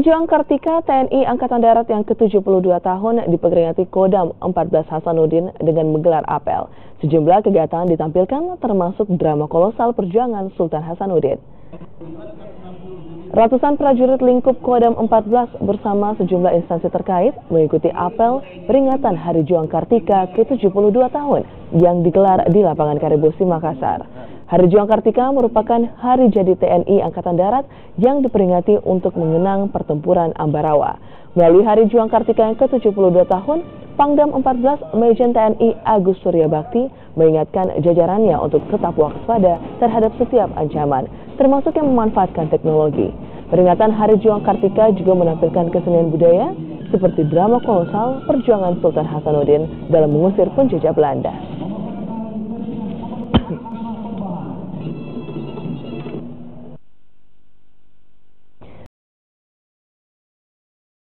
Juang Kartika TNI Angkatan Darat yang ke-72 tahun diperingati Kodam 14 Hasanuddin dengan menggelar apel. Sejumlah kegiatan ditampilkan termasuk drama kolosal perjuangan Sultan Hasanuddin. Ratusan prajurit lingkup Kodam 14 bersama sejumlah instansi terkait mengikuti apel peringatan Hari Juang Kartika ke-72 tahun yang digelar di lapangan Karibosi, Makassar. Hari Juang Kartika merupakan hari jadi TNI Angkatan Darat yang diperingati untuk mengenang pertempuran Ambarawa. Melalui Hari Juang Kartika yang ke-72 tahun, Pangdam 14 Majen TNI Agus Suryabakti mengingatkan jajarannya untuk tetap waspada terhadap setiap ancaman, termasuk yang memanfaatkan teknologi. Peringatan Hari Juang Kartika juga menampilkan kesenian budaya seperti drama kolosal perjuangan Sultan Hasanuddin dalam mengusir penjajah Belanda.